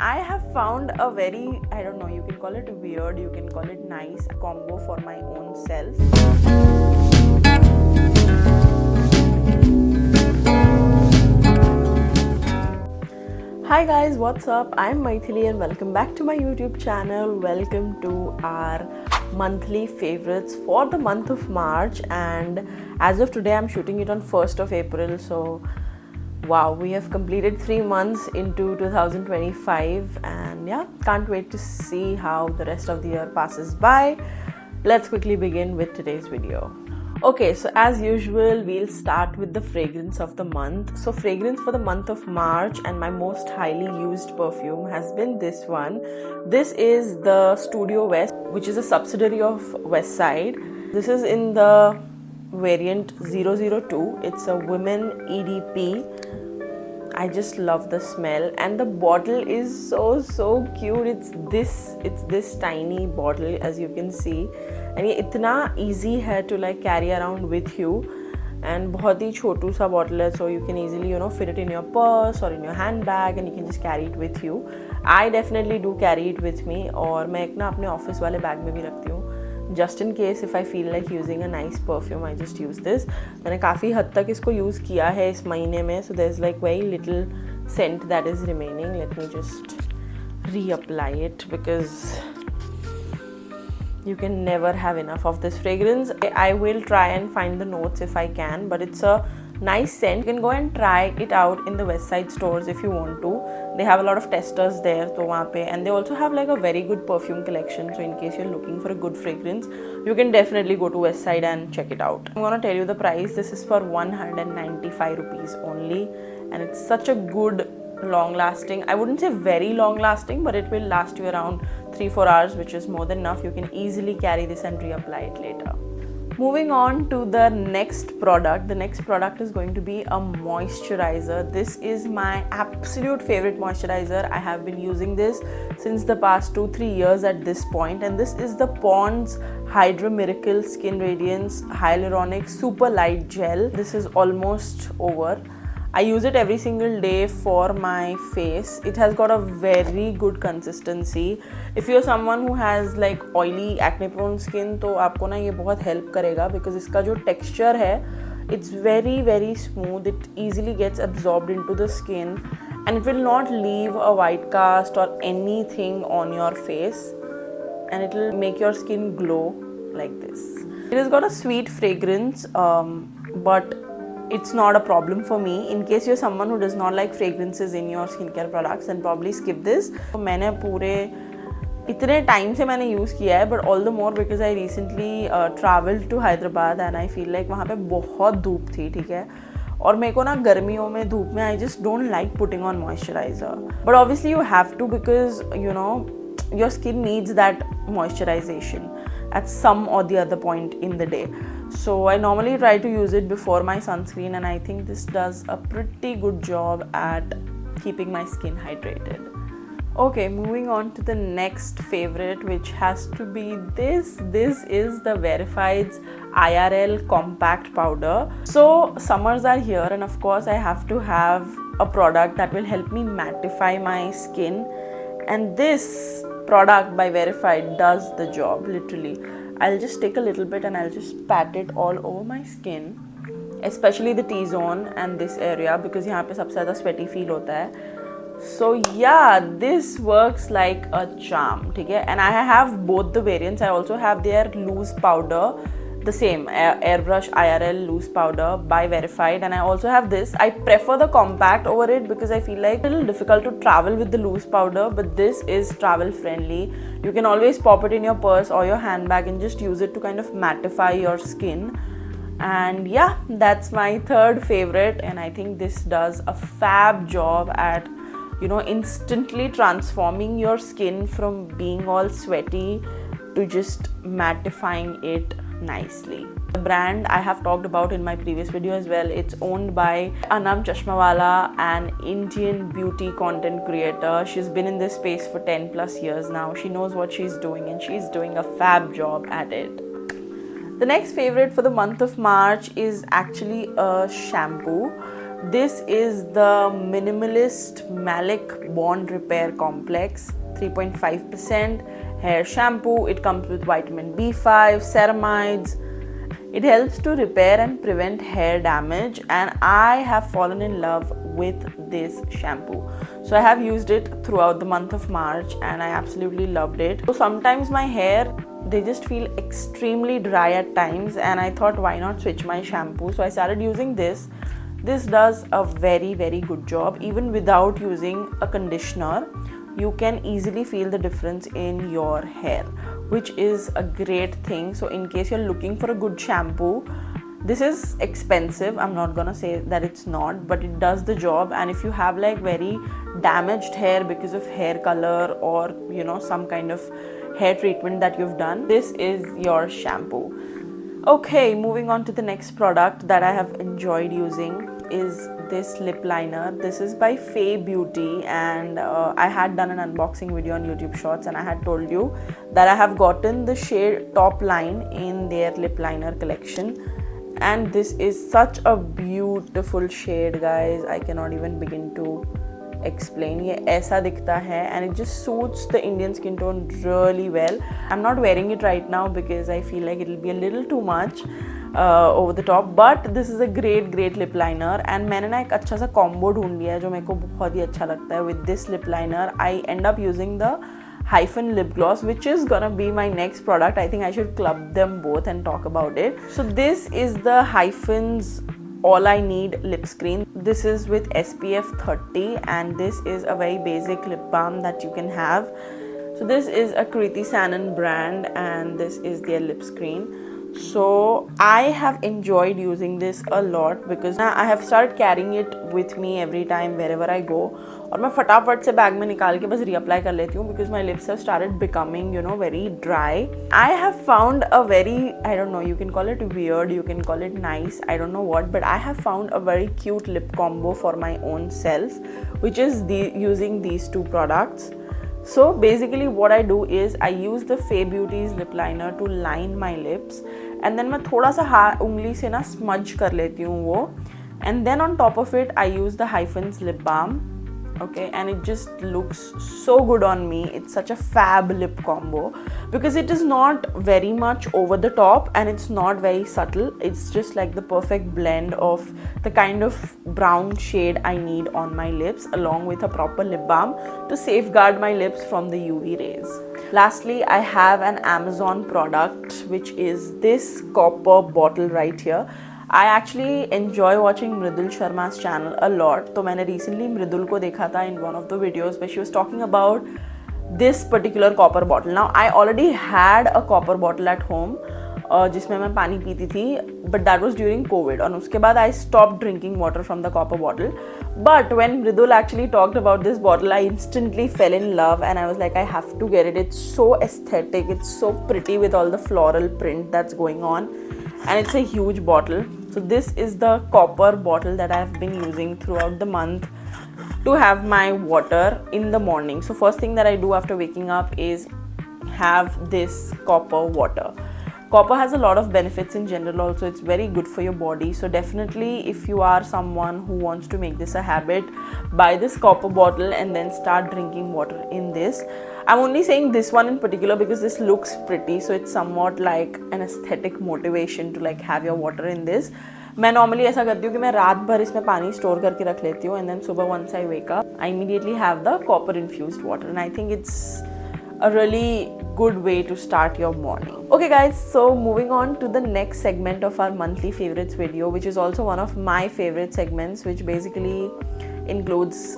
I have found a very, I don't know, you can call it weird, you can call it nice combo for my own self. Hi guys, what's up? I'm Maithili and welcome back to my YouTube channel. Welcome to our monthly favorites for the month of March, and as of today I'm shooting it on 1st of April, so wow, we have completed 3 months into 2025 and yeah, can't wait to see how the rest of the year passes by. Let's quickly begin with today's video. Okay, so as usual, we'll start with the fragrance of the month. So fragrance for the month of March and my most highly used perfume has been this one. This is the Studio West, which is a subsidiary of Westside. This is in the variant 002. It's a women EDP. I just love the smell, and the bottle is so cute. It's this tiny bottle, as you can see, and ये इतना easy है to like carry around with you, and बहुत ही छोटू सा bottle है, so you can easily fit it in your purse or in your handbag and you can just carry it with you. I definitely do carry it with me, और मैं एक ना अपने office वाले bag में भी रखती हूँ. Just in case if I feel like using a nice perfume, I just use this. मैंने काफ़ी हद तक इसको यूज़ किया है इस महीने में, so there's like very little scent that is remaining. Let me just reapply it because you can never have enough of this fragrance. I will try and find the notes if I can, but it's a nice scent. You can go and try it out in the Westside stores if you want to. They have a lot of testers there, so वहाँ पे, and they also have like a very good perfume collection. So in case you're looking for a good fragrance, you can definitely go to Westside and check it out. I'm gonna tell you the price. This is for 195 rupees only, and it's such a good long lasting. I wouldn't say very long lasting, but it will last you around 3-4 hours, which is more than enough. You can easily carry this and reapply it later. Moving on to the next product. The next product is going to be a moisturizer. This is my absolute favorite moisturizer. I have been using this since the past 2-3 years at this point, and this is the Pond's Hydra Miracle Skin Radiance Hyaluronic Super Light Gel. This is almost over. I use it every single day for my face. It has got a very good consistency. If you're someone who has like oily acne prone skin, तो आपको ना ये बहुत help करेगा because इसका जो texture है, it's very smooth. It easily gets absorbed into the skin and it will not leave a white cast or anything on your face, and it will make your skin glow like this. It has got a sweet fragrance, but it's not a problem for me. In case you're someone who does not like fragrances in your skincare products, then probably skip this. तो मैंने पूरे इतने time से मैंने use किया है, but all the more because I recently traveled to Hyderabad and I feel like वहाँ पे बहुत धूप थी, ठीक है, और मेरे को ना गर्मियों में धूप में I just don't like putting on moisturizer. But obviously you have to because your skin needs that moisturization at some or the other point in the day. So I normally try to use it before my sunscreen, and I think this does a pretty good job at keeping my skin hydrated. Okay, moving on to the next favorite, which has to be this. This is the Verified's IRL Compact Powder. So summers are here, and of course I have to have a product that will help me mattify my skin, and this product by Verified does the job, literally. I'll just take a little bit and I'll just pat it all over my skin, especially the T-zone and this area because यहाँ पे सबसे ज़्यादा sweaty feel होता है. So yeah, this works like a charm, ठीक है? And I have both the variants. I also have their loose powder, the same airbrush IRL loose powder by Verified, and I also have this. I prefer the compact over it because I feel like it's a little difficult to travel with the loose powder, but this is travel friendly. You can always pop it in your purse or your handbag and just use it to kind of mattify your skin. And yeah, that's my third favorite, and I think this does a fab job at instantly transforming your skin from being all sweaty to just mattifying it nicely. The brand I have talked about in my previous video as well. It's owned by Anam Chashmawala, an Indian beauty content creator. She's been in this space for 10 plus years now. She knows what she's doing and she's doing a fab job at it. The next favorite for the month of March is actually a shampoo. This is the Minimalist Malic Bond Repair Complex 3.5% hair shampoo. It comes with vitamin B5, ceramides. It helps to repair and prevent hair damage, and I have fallen in love with this shampoo. So I have used it throughout the month of March and I absolutely loved it. So sometimes my hair, they just feel extremely dry at times, and I thought, why not switch my shampoo? So I started using this. This does a very good job. Even without using a conditioner, you can easily feel the difference in your hair, which is a great thing. So in case you're looking for a good shampoo, this is expensive, I'm not gonna say that it's not, but it does the job. And if you have like very damaged hair because of hair color or some kind of hair treatment that you've done, this is your shampoo. Okay, moving on to the next product that I have enjoyed using is this lip liner. This is by Fay Beauty, and I had done an unboxing video on YouTube Shorts, and I had told you that I have gotten the shade Top Line in their lip liner collection, and this is such a beautiful shade, guys. I cannot even begin to explain. ये ऐसा दिखता है and it just suits the Indian skin tone really well. I'm not wearing it right now because I feel like it'll be a little too much over the top, but this is a great lip liner, and मैंने ना एक अच्छा सा combo ढूंढ लिया है जो मेरे को बहुत ही अच्छा लगता है. With this lip liner I end up using the Hyphen lip gloss, which is gonna be my next product. I think I should club them both and talk about it. So this is the Hyphen's All I Need lip screen. This is with SPF 30, and this is a very basic lip balm that you can have. So this is a Kriti Sanon brand, and this is their lip screen. So I have enjoyed using this a lot because now I have started carrying it with me every time wherever I go. और मैं फटाफट से bag में निकाल के बस reapply कर लेती हूँ because my lips have started becoming very dry. I have found a very, I don't know, you can call it weird, you can call it nice, I don't know what, but I have found a very cute lip combo for my own self, which is using these two products. So basically what I do is I use the Fay Beauty's lip liner to line my lips, and then मैं थोड़ा सा उंगली से ना smudge कर लेती हूँ वो, and then on top of it I use the Hyphen's lip balm. Okay, and it just looks so good on me. It's such a fab lip combo because it is not very much over the top and it's not very subtle. It's just like the perfect blend of the kind of brown shade I need on my lips, along with a proper lip balm to safeguard my lips from the UV rays. Lastly, I have an Amazon product, which is this copper bottle right here. I actually enjoy watching Mridul Sharma's channel a lot. तो मैंने recently Mridul को देखा था in one of the videos where she was talking about this particular copper bottle. Now I already had a copper bottle at home जिसमें मैं पानी पीती थी, but that was during COVID. और उसके बाद I stopped drinking water from the copper bottle. But when Mridul actually talked about this bottle, I instantly fell in love and I was like, I have to get it. It's so aesthetic. It's so pretty with all the floral print that's going on. And it's a huge bottle. So this is the copper bottle that I've been using throughout the month to have my water in the morning. So first thing that I do after waking up is have this copper water. Copper has a lot of benefits in general also. It's very good for your body. So definitely if you are someone who wants to make this a habit, buy this copper bottle and then start drinking water in this. I'm only saying this one in particular because this looks pretty, so it's somewhat like an aesthetic motivation to like have your water in this. मैं normally ऐसा करती हूँ कि मैं रात भर इसमें पानी store करके रख लेती हूँ, and then सुबह once I wake up, I immediately have the copper infused water, and I think it's a really good way to start your morning. Okay guys, so moving on to the next segment of our monthly favorites video, which is also one of my favorite segments, which basically includes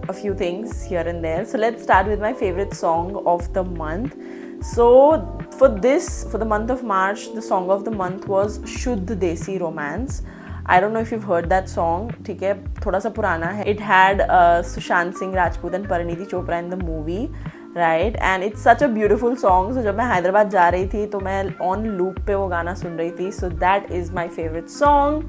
a few things here and there. So let's start with my favorite song of the month. So for the month of March, the song of the month was Shuddh Desi Romance. I don't know if you've heard that song. ठीक है, थोड़ा सा पुराना है. It had Sushant Singh Rajput and Parineeti Chopra in the movie, right? And it's such a beautiful song. So जब मैं हैदराबाद जा रही थी तो मैं on loop पे वो गाना सुन रही थी. So that is my favorite song.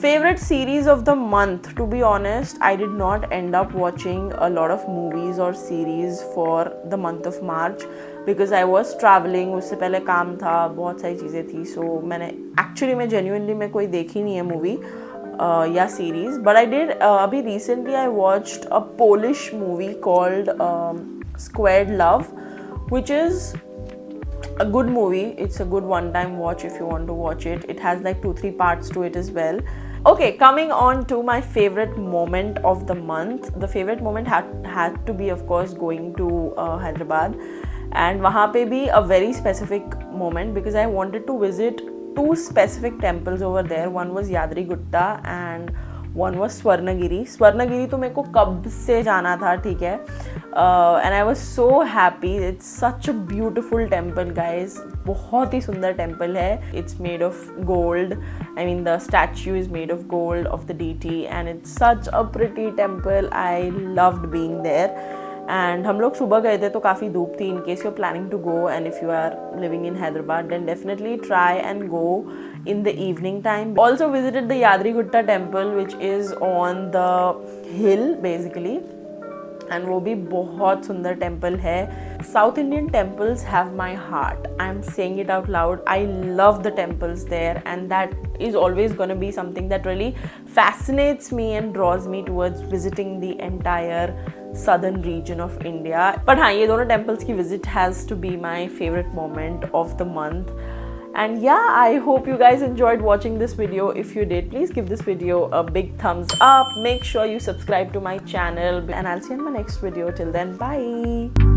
Favorite series of the month, to be honest, I did not end up watching a lot of movies or series for the month of March because I was traveling. उससे पहले काम था, बहुत सारी चीज़ें थी. So मैंने actually मैं genuinely मैं कोई देखी नहीं है movie. या series. But I did abhi recently I watched a Polish movie called Squared Love, which is a good movie. It's a good one-time watch if you want to watch it. It has like 2-3 parts to it as well. Okay, coming on to my favorite moment of the month. The favorite moment had to be, of course, going to Hyderabad, and wahan pe bhi a very specific moment because I wanted to visit 2 specific temples over there. One was Yadri Gutta and one was Swarnagiri. Swarnagiri तो मेरे को कब से जाना था, ठीक है, and I was so happy. It's such a beautiful temple, guys. बहुत ही सुंदर temple है. It's made of gold. I mean, the statue is made of gold of the deity, and it's such a pretty temple. I loved being there. And हम लोग सुबह गए थे तो काफ़ी धूप थी. In case you're planning to go and if you are living in Hyderabad, then definitely try and go in the evening time. Also visited the Yadri Gutta temple, which is on the hill basically, and वो भी बहुत सुंदर temple है. South Indian temples have my heart. I'm saying it out loud. I love the temples there, and that is always going to be something that really fascinates me and draws me towards visiting the entire southern region of India. But हाँ, ये दोनों temples की visit has to be my favorite moment of the month. And yeah, I hope you guys enjoyed watching this video. If you did, please give this video a big thumbs up. Make sure you subscribe to my channel, and I'll see you in my next video. Till then, bye.